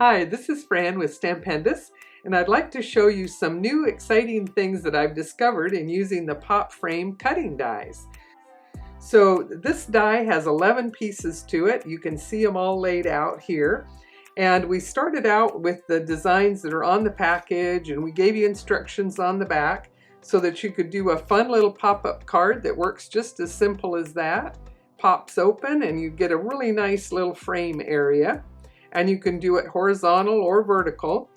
Hi, this is Fran with Stampendous, and I'd like to show you some new exciting things that I've discovered in using the pop frame cutting dies. So this die has 11 pieces to it. You can see them all laid out here. And we started out with the designs that are on the package, and we gave you instructions on the back so that you could do a fun little pop-up card that works just as simple as that. Pops open and you get a really nice little frame area. And you can do it horizontal or vertical.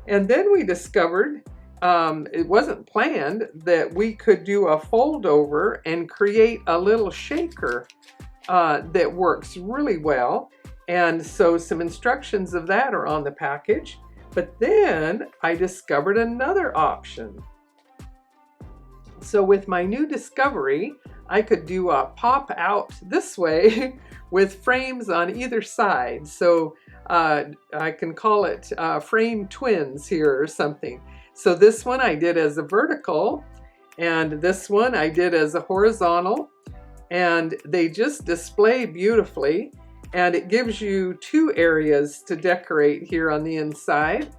And then we discovered, it wasn't planned, that we could do a fold over and create a little shaker that works really well. And so some instructions of that are on the package. But then I discovered another option. So with my new discovery, I could do a pop out this way with frames on either side. So I can call it frame twins here or something. So this one I did as a vertical, and this one I did as a horizontal, and they just display beautifully, and it gives you two areas to decorate here on the inside.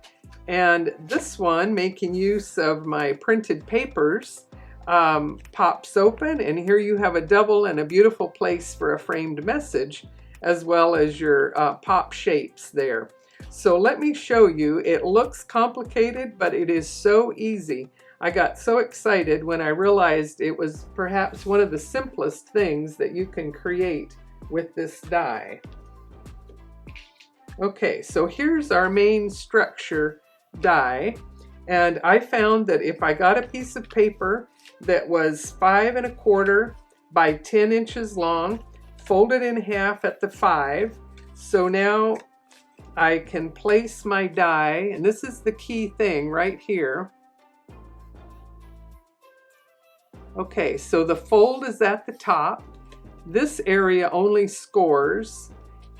And this one, making use of my printed papers, pops open, and here you have a double and a beautiful place for a framed message, as well as your pop shapes there. So let me show you. It looks complicated, but it is so easy. I got so excited when I realized it was perhaps one of the simplest things that you can create with this die. Okay, so here's our main structure die, and I found that if I got a piece of paper that was 5 1/4 by 10 inches long, fold it in half at the 5. So now I can place my die, and this is the key thing right here. Okay, so the fold is at the top. This area only scores,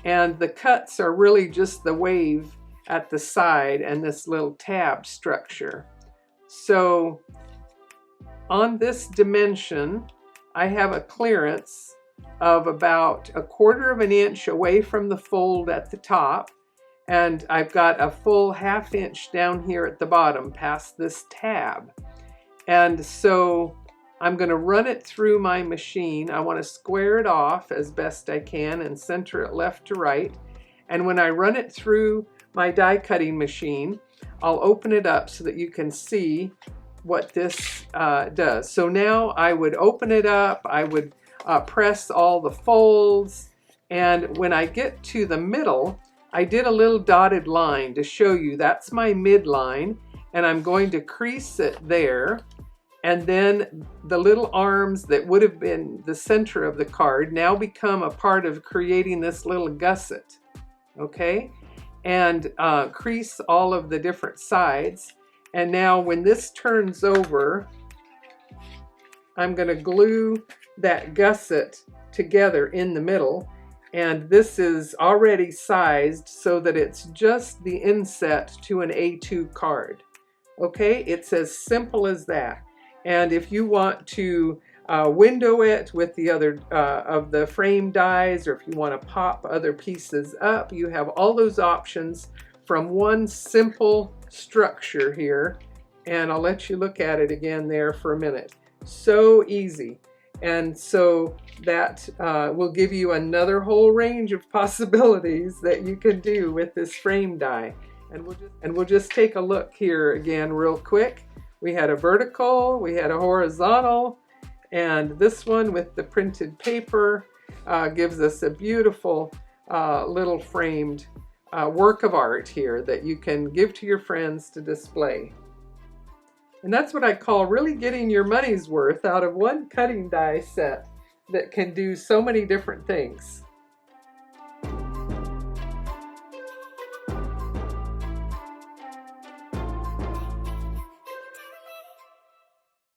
and the cuts are really just the wave at the side and this little tab structure. So on this dimension, I have a clearance of about 1/4 inch away from the fold at the top, and I've got a full 1/2 inch down here at the bottom past this tab. And so I'm going to run it through my machine. I want to square it off as best I can and center it left to right. And when I run it through my die cutting machine, I'll open it up so that you can see what this does. So now I would open it up, I would press all the folds, and when I get to the middle, I did a little dotted line to show you that's my midline, and I'm going to crease it there. And then the little arms that would have been the center of the card now become a part of creating this little gusset, okay? And crease all of the different sides. And now when this turns over, I'm going to glue that gusset together in the middle, and this is already sized so that it's just the inset to an A2 card. Okay, it's as simple as that. And if you want to window it with the other of the frame dies, or if you want to pop other pieces up, you have all those options from one simple structure here. And I'll let you look at it again there for a minute. So easy. And so that will give you another whole range of possibilities that you can do with this frame die. And we'll just take a look here again real quick. We had a vertical, we had a horizontal, and this one with the printed paper gives us a beautiful little framed work of art here that you can give to your friends to display. And that's what I call really getting your money's worth out of one cutting die set that can do so many different things.